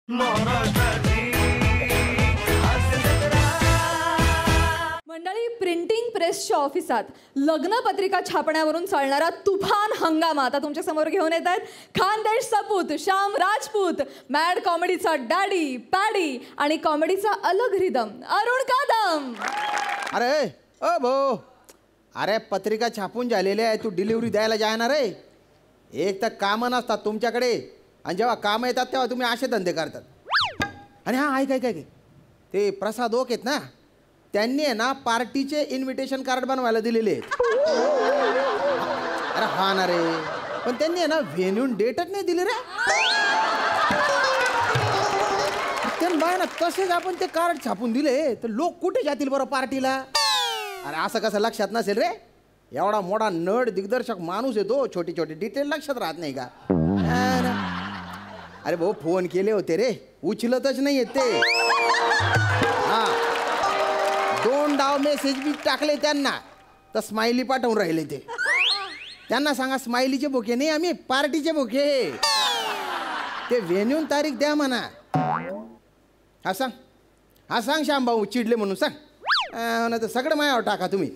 मंडळी, प्रिंटिंग प्रेसच्या ऑफिसात लग्न पत्रिका छापण्यावरून चालणारा तुफान हंगामा आता तुमच्या समोर घेऊन येत आहेत खानदेश सपूत, श्याम राजपूत, मॅड कॉमेडीचा डॅडी पॅडी आणि कॉमेडीचा अलग रिदम अरुण कदम. अरे ओ भाऊ, अरे पत्रिका छापून झालेल्या आहे, तू डिलिव्हरी द्यायला जाणार आहे. एक तर कामं नसतात तुमच्याकडे आणि जेव्हा कामं येतात तेव्हा तुम्ही असे धंदे करतात. आणि हां ऐक ऐक ऐक, ते प्रसाद ओक आहेत ना, त्यांनी आहे ना पार्टीचे इन्व्हिटेशन कार्ड बनवायला दिलेले आहेत. अरे हा ना रे, पण त्यांनी आहे ना व्हेन्यून डेटच नाही दिली रे. बाय ना तसेच आपण ते कार्ड छापून दिले तर लोक कुठे जातील बरं पार्टीला. अरे असं कसं लक्षात नसेल रे, एवढा मोठा नट दिग्दर्शक माणूस येतो, छोटी छोटी डिटेल लक्षात राहत नाही का. अरे भाऊ फोन केले होते रे, उचलतच नाही येत ते. हां 2 डाव मेसेज बी टाकले त्यांना तर स्माइली पाठवून राहिले ते. त्यांना सांगा स्माइलीचे बोके नाही, आम्ही पार्टीचे बोके. ते व्हेन्यून तारीख द्या म्हणा. हा सांग श्याम भाऊ चिडले म्हणून सांग. ना तर सगळं मायावर टाका तुम्ही.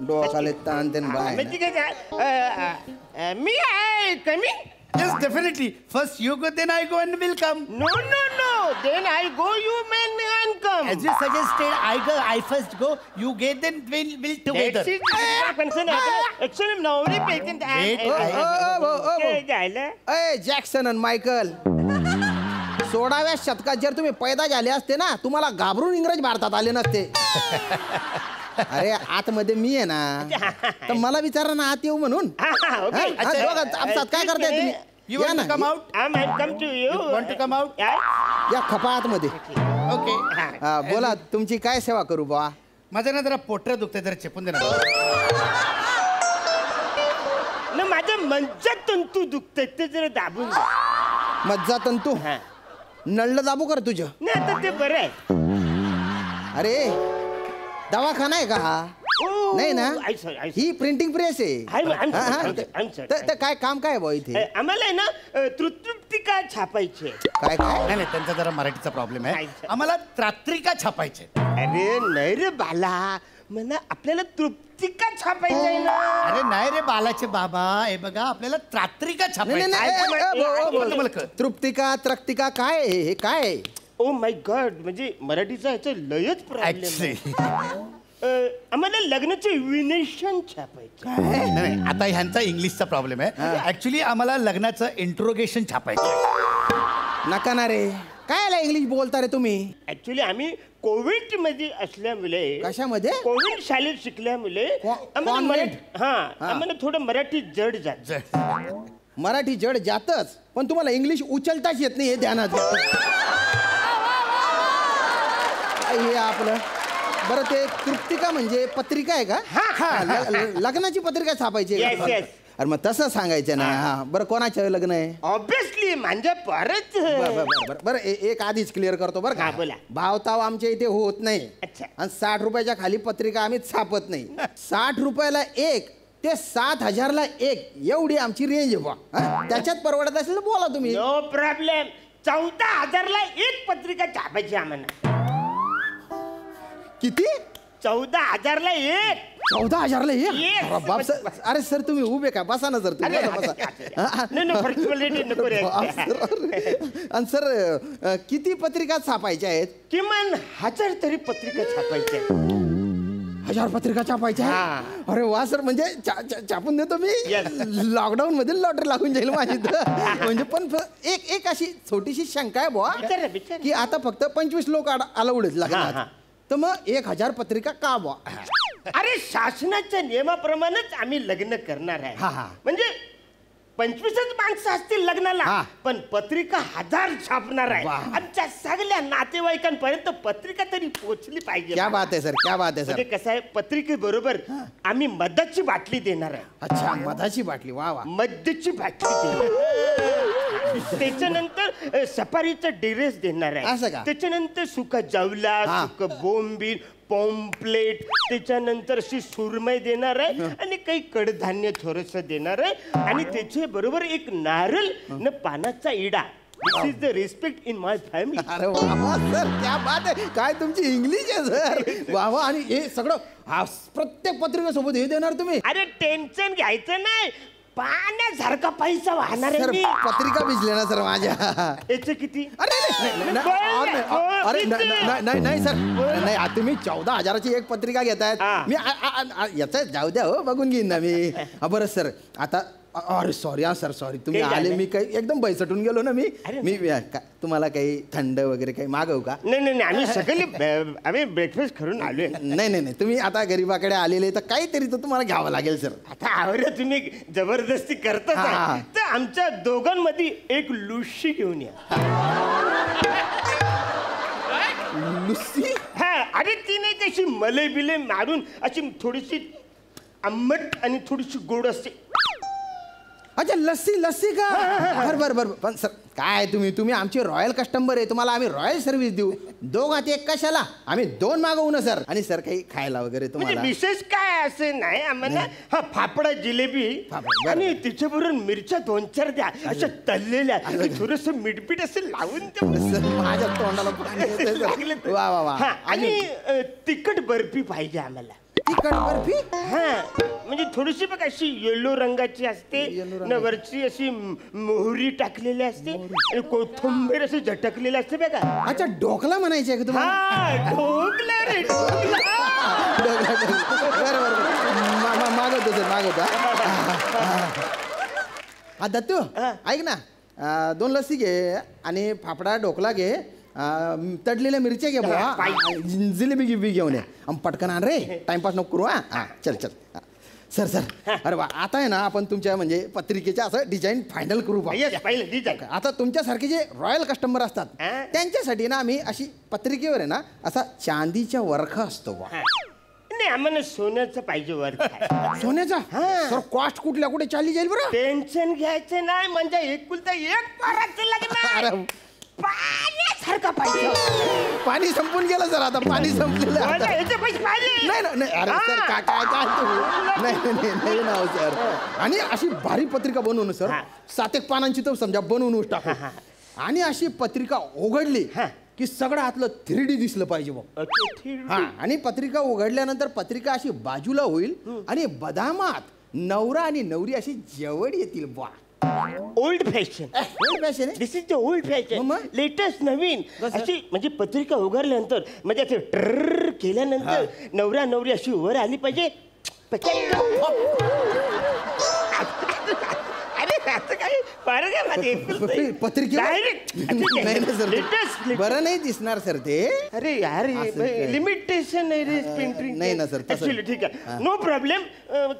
डोकाले ताण ते बाय. मी आहे coming. Yes, definitely. First you go, then I go and will come. No. Then I go, you man and come. As you suggested, I go. I first go. You get, then we'll together. That's it. Concern. Actually, nobody taken that. अय Jackson आणि Michael, 16व्या शतकात जर तुम्ही पैदा झाले असते ना, तुम्हाला घाबरून इंग्रज भारतात आले नसते. अरे आतमध्ये मी आहे ना, तर मला विचारा ना आत येऊ म्हणून. काय करताय तुम्ही? You want to come out? I'm come to you. You want to come out? या खपा आतमध्ये. Okay. बोला तुमची काय सेवा करू बा. माझं ना जरा पोटर दुखतंय, जरा चेपून दे ना. माझं मज्जा तंतू दुखतंय, ते जरा दाबून दे. मज्जा तंतू नळलं दाबू कर तुझं. नाही आता ते बरं आहे. अरे दवाखाना आहे का हा? नाही ना, ही प्रिंटिंग प्रेस आहे. तर काय काम काय भाऊ इथे? आम्हाला आहे ना तृप्तिका छापायची. काय नाही त्यांचा जरा मराठीचा प्रॉब्लेम आहे. आम्हाला त्रात्रिका छापायचे. अरे नाही रे बाला, म्हणा आपल्याला तृप्तिका छापायची आहे ना. अरे नाही रे बालाचे बाबा, हे बघा आपल्याला त्रात्रिका छापायची. तृप्तिका त्रक्तिका काय हे काय? ओ माय गॉड, म्हणजे मराठीचा ह्याचं लयच प्रॉब्लेम. आम्हाला लग्नाचे विनेशन छापायचे. नाही आता ह्यांचा इंग्लिशचा प्रॉब्लेम आहे. ऍक्च्युली आम्हाला लग्नाचं इंट्रोगेशन छापायचं. नका ना रे, काय इंग्लिश बोलता रे तुम्ही? ऍक्च्युली आम्ही कोविड मध्ये असल्यामुळे. कशामध्ये? कोविड शाळेत शिकल्यामुळे आम्हाला थोडं मराठी जड जात. मराठी जड जातच, पण तुम्हाला इंग्लिश उचलताच येत नाही हे ध्यानात घ्या. हे आपलं बरं, ते तृप्तिका म्हणजे पत्रिका आहे का? लग्नाची पत्रिका छापायची. अरे मग तसं सांगायचं ना. बरं कोणाचं लग्न आहे? ऑब्विसली म्हणजे परत. बरं एक आधीच क्लिअर करतो बरं का. भावताव आमच्या इथे होत नाही. आणि 60 रुपयाच्या खाली पत्रिका आम्ही छापत नाही. 60 रुपयाला एक ते 7,000ला एक एवढी आमची रेंज आहे बा. त्याच्यात परवडत असेल तर बोला तुम्ही. No problem. 14,000ला एक पत्रिका छापायची आम्हाला. किती? 14,000ला एक. 14,000ला एक? बाप सर. अरे सर तुम्ही उभे का? बसा ना सर तुम्ही. आणि सर किती पत्रिका छापायच्या आहेत? किमान 1000 तरी पत्रिका छापायच्या. 1000 पत्रिका छापायच्या? अरे वा सर, म्हणजे छापून देतो मी. लॉकडाऊन मध्ये लॉटरी लागून जाईल माझी. म्हणजे पण एक अशी छोटीशी शंका आहे बुवा, की आता फक्त 25 लोक अलाउड लागणार, तर मग 1000 पत्रिका का बुवा? अरे शासनाच्या नियमाप्रमाणेच आम्ही लग्न करणार आहे. म्हणजे 25च माणसं असतील लग्नाला, पण पत्रिका 1000 छापणार आहे. आमच्या सगळ्या नातेवाईकांपर्यंत पत्रिका तरी पोहोचली पाहिजे. क्या बात आहे सर, क्या बात आहे सर. कसं आहे, पत्रिकेबरोबर आम्ही मधाची बाटली देणार आहे. अच्छा, मधाची बाटली. वा वा. मद्याची बाटली देणार. त्याच्यानंतर सफारीचा ड्रेस देणार आहे. असं का? त्याच्यानंतर सुका जवला, सुका बोंबील, पॉम्पलेट, त्याच्यानंतर अशी सुरमई देणार आहे आणि काही कडधान्य थोडंसं देणार आहे. आणि त्याच्या बरोबर एक नारळ न पानाचा इडा this is the respect in my family. अरे वा सर, क्या बात आहे. काय तुमची इंग्लिश आहे सर. वा वा. आणि हे सगळं प्रत्येक पत्रिकेसोबत हे देणार तुम्ही? अरे टेन्शन घ्यायचं नाही, पाण्यासारखा पैसा वाहणार आहे सर मी. पत्रिका भिजले ना सर माझ्या. याचे किती? अरे अरे नाही नाही सर, नाही तुम्ही 14,000ची एक पत्रिका घेतायत. मी याचं जाऊ द्या हो, बघून घेईन ना मी. बरं सर, आता अरे सॉरी हा सर, सॉरी तुम्ही आले, मी काही एकदम बैसटून गेलो ना. मी तुम्हाला काही थंड वगैरे काही मागवू का? नाही नाही आम्ही सगळे आम्ही ब्रेकफास्ट करून आलोय. नाही नाही नाही, तुम्ही आता गरीबाकडे आलेले तर काहीतरी तर तुम्हाला घ्यावं लागेल सर. आता आवडलं तुम्ही जबरदस्ती करता तर आमच्या दोघांमध्ये एक लुशी घेऊन या. लुसी? हा, अरे ती नाही तशी मलई बिले मारून अशी थोडीशी आंबट आणि थोडीशी गोड असते. अच्छा लस्सी, लस्सी का? बरं बरं. पण सर काय तुम्ही आमचे रॉयल कस्टमर आहे, तुम्हाला आम्ही रॉयल सर्व्हिस देऊ. दोघात एक कशाला, आम्ही 2 मागवू ना सर. आणि सर काही खायला वगैरे तुम्हाला? विशेष काय असं नाही आम्हाला. हा फाफडा जिलेबी आणि तिच्याबरोबर मिरच्या 2-4 द्या, अशा तळलेल्या, थोडस मीठपीठ असं लावून माझ्या तोंडाला पाणी येतंय. वा वा वा. आणि तिखट बर्फी पाहिजे आम्हाला. तिखट बर्फी? हा, म्हणजे थोडीशी बघ अशी येलो रंगाची असते, वरची अशी मोहरी टाकलेली असते आणि कोथिंबीर असे झटकलेले असते बघा. अच्छा ढोकला म्हणायचे का तुम्हाला? हा, ढोकला रे ढोकला. बरं मागवतो सर, मागवतो. हा दत्तू ऐक ना, 2 लस्सी घे आणि फाफडा ढोकला घे, तडलेल्या मिरच्या घे बुवा, जिलेबी गिबी घेऊन ये. पटकन आण रे, टाइमपास नको करू. हा चल चल सर. सर अरे वा, आता आहे ना आपण तुमच्या म्हणजे पत्रिकेच्या असं डिझाईन फायनल करू. आता तुमच्यासारखे जे रॉयल कस्टमर असतात त्यांच्यासाठी ना आम्ही अशी पत्रिकेवर आहे ना असा चांदीच्या वरखा असतो बा. नाही आम्हाला सोन्याचं पाहिजे वर. सोन्याचा? सर कॉस्ट कुठल्या कुठे चालली जाईल बरं. टेन्शन घ्यायचं नाही, म्हणजे एकुलता एक पोराचं लग्न पाण्यासारखं पाहिजे. पाणी संपून गेलं सर, आता पाणी संपलेलं. नाही नाही अरे सर काय काय काय नाही ना सर. आणि अशी भारी पत्रिका बनवून सर, 7 पानांची तर समजा बनवून टाकू. आणि अशी पत्रिका उघडली की सगळं आतलं 3D दिसलं पाहिजे बघ. हा, आणि पत्रिका उघडल्यानंतर पत्रिका अशी बाजूला होईल आणि बदामात नवरा आणि नवरी अशी जवळ येतील बा. Old fashion. Old fashion. This is the old fashion. Latest नवीन अशी म्हणजे पत्रिका उघडल्यानंतर म्हणजे असे ट्रर केल्यानंतर नवरा नवरी अशी वर आली पाहिजे. पत्रिका बरं नाही दिसणार सर ते. अरे यार लिमिटेशन नाही ना सर. ठीक आहे, नो प्रॉब्लेम.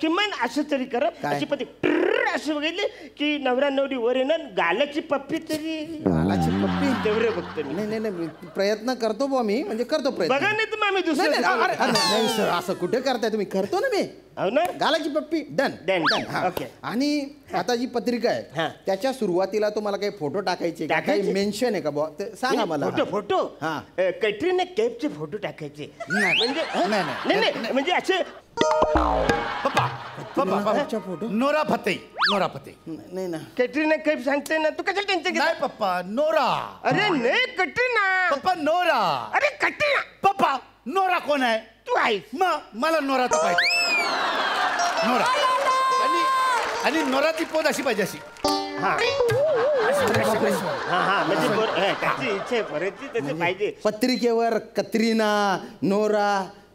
किमान असं तरी करा, अशी पत्रिका असं बघितले की नवरा नवरी वर येणार, गालाची पप्पी तरी. गालाची पप्पी तेवढे बघतो मी. नाही नाही प्रयत्न करतो बुवा मी, म्हणजे करतो प्रयत्न. बघा नाही तर आम्ही दुसरं. नाही सर असं कुठे करताय तुम्ही, करतो ना मी. हो ना, गालाची पप्पी डन डन. ओके. आणि आता जी पत्रिका आहे त्याच्या सुरुवातीला तुम्हाला काही फोटो टाकायचे, काही मेन्शन आहे का बुवा, ते सांगा मला. फोटो कॅटरीना कैफचे फोटो टाकायचे. म्हणजे म्हणजे असे पप्पा फोटो. नोरा फतेही. नोरा फतेही नाही ना. कॅटरीना कैफ सांगते ना, तू कशा टेन्शन घेतो? नाही पप्पा, नोरा. अरे नाही कटरीना. पप्पा नोरा. अरे कटरीना. पप्पा नोरा कोण आहे? तू आहेस. मग मला नोरा तर पाहिजे. नोरा. आणि नोराची पोत अशी पाहिजे, अशी. पाहिजे. पत्रिकेवर कतरीना, नोरा,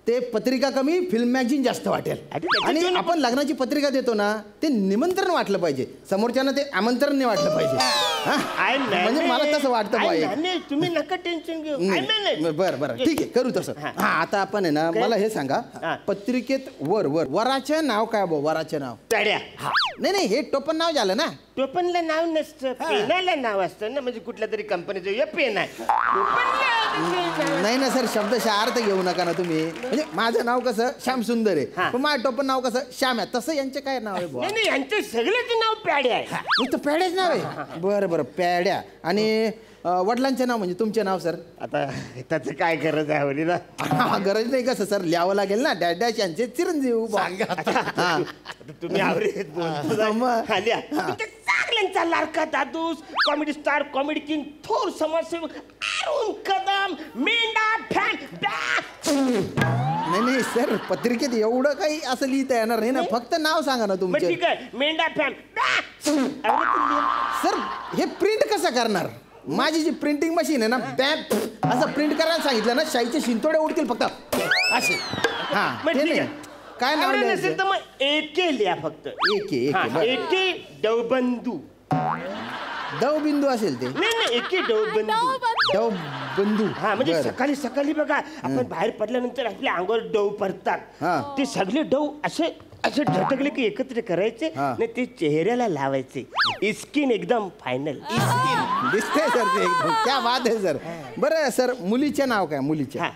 ते पत्रिका कमी, फिल्म मॅगझिन जास्त वाटेल. आणि आपण लग्नाची पत्रिका देतो ना, ते निमंत्रण वाटलं पाहिजे, समोरच्यानं ते आमंत्रण नाही वाटलं पाहिजे. म्हणजे मला तसं वाटतं पाहिजे. तुम्ही नका टेन्शन घेऊ. बरं बरं ठीक आहे, करू तसं. हा आता आपण आहे ना, मला हे सांगा, पत्रिकेत वर वर वराचं नाव काय बो? वराचं नाव तड्या. नाही नाही, हे टोपण नाव झालं ना. टोपणला नाव नसतं, पेनाला नाव असतं ना, म्हणजे कुठल्या तरी कंपनीचं पेन आहे. नाही ना सर, शब्दशः अर्थ घेऊ नका ना तुम्ही. म्हणजे माझं नाव कसं श्याम सुंदर आहे, पण माझं टोपण नाव कसं श्याम आहे, तसं यांचे काय नाव आहे? नाही यांचे सगळ्याचे नाव प्याड्या आहे. नुसतं प्याड्याच नाव आहे? बरं बरं, प्याड्या. आणि वडिलांचे नाव म्हणजे तुमचे नाव सर? आता त्याचं काय गरज आहे वडीला? गरज नाही, कसं सर लिहावं लागेल ना, डॅश यांचे चिरंजीव. तुम्ही चांगले सगळ्यांचा लाडका दादूस, कॉमेडी स्टार, कॉमेडी किंग, थोर समाजसेवक अरुण कदम, मेंढा फॅन. नाही सर, पत्रिकेत एवढं काही असं लिहिता येणार नाही ना, फक्त नाव सांगा ना मग तुमचं. ठीक आहे, मेंढा फॅन. सर हे प्रिंट कसं करणार? माझी जी प्रिंटिंग मशीन आहे ना, बॅग असं प्रिंट करायला सांगितलं ना, शाईचे शिंतोडे उडतील फक्त असे. हा मग ते ठीक नाही. आहे. काय नाव आवडत लिहायचं? नसेल तर मग एके लिहा फक्त. एके हा, बरं. एके दवबंधू. दव बिंदू असेल ते. नाही एके दवबंधू. दव बंधू. हा म्हणजे बरं. सकाळी सकाळी बघा आपण बाहेर पडल्यानंतर आपल्या अंगावर डव पडतात. हा. ते सगळे डव असे असे झटकले की एकत्र करायचे हा. आणि ते चेहऱ्याला लावायचे. स्किन एकदम फायनल. दिसतंय सर ते एकदम. क्या बात आहे सर. बरं सर, मुलीचे नाव काय? मुलीचे हा.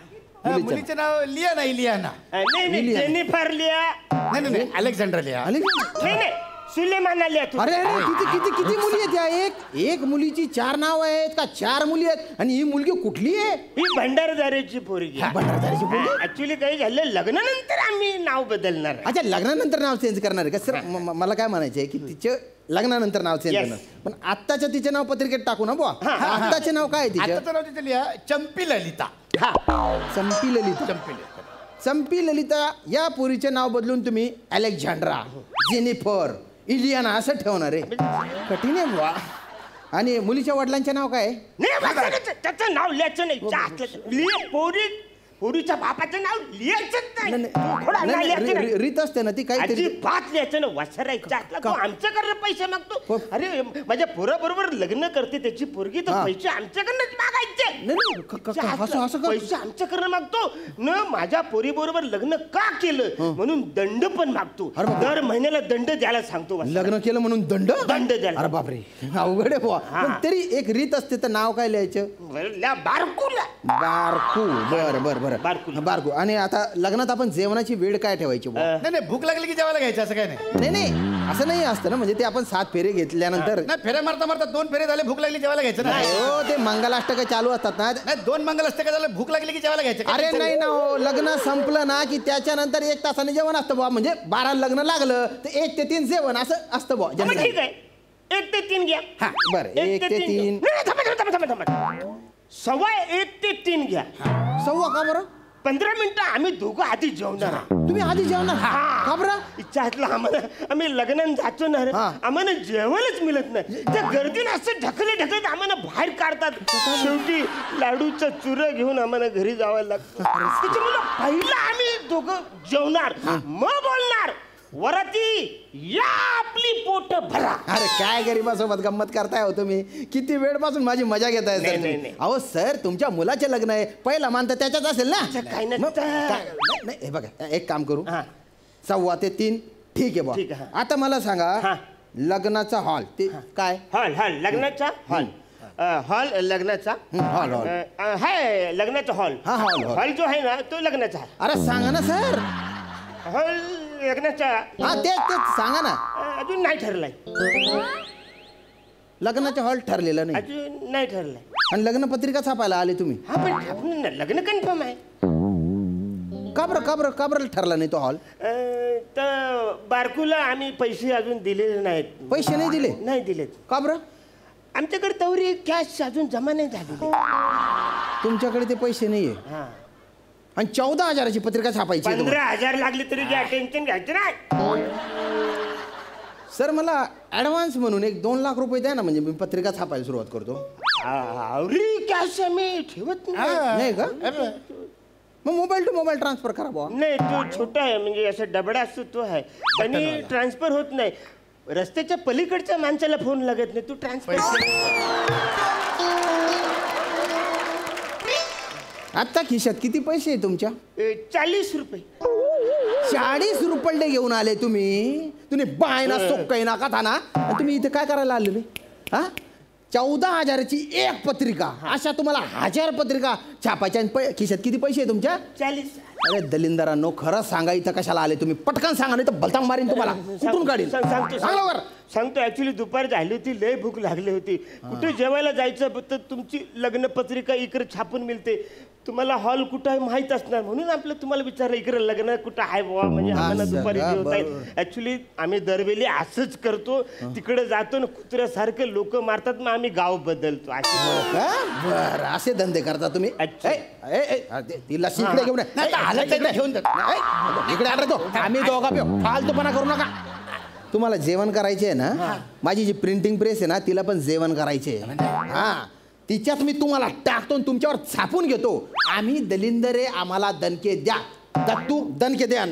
मुलीचं नाव लिया लियाना. नाही नाही, लिहा. जेनिफर लिहा. नाही अलेक्झांड्रा लिया. आले का? नाही नाही, सुलेमाना लिहा तू. अरे अरे किती किती किती मुली आहेत या? एक मुलीची 4 नाव आहेत का 4 मुली आहेत? आणि ही मुलगी कुठली आहे? ही भंडारदारीची पोरगी. भंडारदारीची पोरगी? ऍक्च्युली काही झालं, लग्नानंतर आम्ही नाव बदलणार आहे. अच्छा, लग्नानंतर नाव चेंज करणार आहे का सर? मला काय म्हणायचं आहे की तिचं लग्नानंतर नाव चेंज Yes. करणार, पण आत्ताच्या तिचे नाव पत्रिकेत टाकू ना बुवा. आत्ताचे नाव काय आहे तिचं? आता तर नाव तिचं लिहा चंपी ललिता. हा. चंपी ललिता. चंपी ललिता. चंपी ललिता या पोरीचे नाव बदलून तुम्ही अलेक्झांड्रा, जेनिफर, इलियाना असं ठेवणार आहे? कठीण आहे बुवा. आणि मुलीच्या वडिलांचे नाव काय आहे? नाही वाचायचं, त्याचं नाव लिहायचं नाही. पोरीच्या बापाचं नाव लिहायचंच नाही. थोडा नाव लिहायचं नाही. रीत असते ना ती काहीतरी. अजिबात लिहायचं ना. वाचरायच्या आमच्याकडनं पैसे मागतो. अरे माझ्या पोराबरोबर लग्न करते त्याची पोरगी, तर पैसे आमच्याकडनंच मागायचे. असं का? पैसे आमच्याकडनं मागतो न. माझ्या पोरी बरोबर लग्न का केलं म्हणून दंड पण मागतो. दर महिन्याला दंड द्यायला सांगतो. लग्न केलं म्हणून दंड द्यायला. अरे बापरे, अवघड आहे बुवा. पण तरी एक रीत असते, तर नाव काय लिहायचं? बारकूला. बारकू. बरं बरं बरं. बारकू. आणि आता लग्नात आपण जेवणाची वेळ काय ठेवायची बुवा? नाही भूक लागली की जेवायला घ्यायचं असं काय नाही. नाही असं नाही असतं ना, म्हणजे ते आपण 7 फेरे घेतल्यानंतर. नाही फेऱ्या मारता मारता 2 फेरे झाले, भूक लागली जेवायला घ्यायचं ना. हो, ते मंगलाष्टक चालू असतात ना. नाही 2 मंगल असते का झालं, भूक लागली की जेवायला घ्यायचं. अरे नाही ना हो, लग्न संपलं ना की त्याच्यानंतर 1 तासाने जेवण असतं बुवा. म्हणजे 12 लग्न लागलं तर 1 ते 3 जेवण असं असतं बुवा. मग ठीक आहे, 1 ते 3 घ्या. हा बरं, 1 ते 3. थांबा. सव्वा 1 ते 3 घ्या. सव्वा का बरं? 15 मिनिटं आम्ही दोघं आधी जेवणार. तुम्ही आधी जेवणार का बरं? इच्छा असला आम्हाला, आम्ही लग्नात जातो ना, आम्हाला जेवणच मिळत नाही. त्या गर्दीनं असं ढकलत आम्हाला बाहेर काढतात. शेवटी लाडूचं चुरं घेऊन आम्हाला घरी जावं लागतं. त्याच्यामुळे पहिलं आम्ही दोघं जेवणार, मग बोलणार वराती या आपली पोट भरा. अरे काय गरिबासोबत गंमत करताय हो तुम्ही? किती वेळपासून माझी मजा घेताय सर तुम्ही. अहो सर, तुमच्या मुलाचे लग्न आहे, पहिला मान तर त्याच्याच असेल ना. काय नाही हे बघा, एक काम करू, 2:15 ते 3 ठीक आहे ठीक बा. आहे. आता मला सांगा, लग्नाचा हॉल ते काय? हॉल लग्नाचा हॉल लग्नाचा हॉल हाय लग्नाचा हॉल. हॉल जो आहे ना तो लग्नाचा आहे. अरे सांगा ना सर. हॉल लग्नाचा. हा तेच सांगा ना. अजून नाही ठरलाय. लग्नाचा हॉल ठरलेला नाही अजून नाही ठरलाय. आणि लग्न पत्रिका छापायला आले तुम्ही? हा पण लग्न कन्फर्म आहे. का बरं ठरला नाही तो हॉल? तर बारकूला आम्ही पैसे अजून दिलेले नाहीत. पैसे नाही दिले? नाही दिलेत. का बरं? आमच्याकडे तवरी कॅश अजून जमा नाही झालेली. तुमच्याकडे ते पैसे नाहीये? आणि 14,000ची पत्रिका छापायची. 15,000 लागले तरी घ्या, टेन्शन घ्यायचं नाही. सर मला ऍडव्हान्स म्हणून 2 लाख रुपये द्या ना, म्हणजे मी पत्रिका छापायला सुरुवात करतो. आवरी कॅश आम्ही ठेवत नाही का? मग मोबाईल टू मोबाईल ट्रान्सफर करा बुवा. नाही, तो छोटा आहे, म्हणजे असं डबडा असतो तो आहे, आणि ट्रान्सफर होत नाही. रस्त्याच्या पलीकडच्या माणसाला फोन लागत नाही, तू ट्रान्सफर. आता खिशात किती पैसे आहे तुमच्या? 40 रुपये. 40 रुपये घेऊन आले तुम्ही बायना सोक्कायना कथाना. तुम्ही इथे काय करायला आले रे? हा, 14,000ची एक पत्रिका, अशा तुम्हाला 1000 पत्रिका छापायच्या. खिशात किती पैसे आहे तुमच्या? 40. अरे दलिंदरांनो, खरं सांगा इथं कशाला आले तुम्ही? पटकन सांगा, नाही तर बलतांग मारीन तुम्हाला. कुठून काढीन? सांगा लवकर. सांगतो. ऍक्च्युली दुपारी झाली होती, लय भूक लागली होती. कुठे जेवायला जायचं तर तुमची लग्न पत्रिका इकडे छापून मिळते. तुम्हाला हॉल कुठं आहे माहित असणार, म्हणून आपलं तुम्हाला विचारलं इकडे लग्न कुठं आहे बुवा, म्हणजे आम्हाला दुपारी जेवता येईल. ऍक्च्युली आम्ही दरवेळी असंच करतो, तिकडे जातो ना कुत्र्यासारखे लोक मारतात, मग आम्ही गाव बदलतो. बरं, असे धंदे करता तुम्ही? तिला शिकले घेऊन घेऊन इकडे आला तो. आम्ही दोघा फालतूपणा करू नका. तुम्हाला जेवण करायचे आहे ना? माझी जी प्रिंटिंग प्रेस आहे ना, तिला पण जेवण करायचे. हा, तिच्यात मी तुम्हाला टाकतो, तुमच्यावर छापून घेतो. आम्ही दलिंदरे, आम्हाला दणके द्या. तू दणके द्या.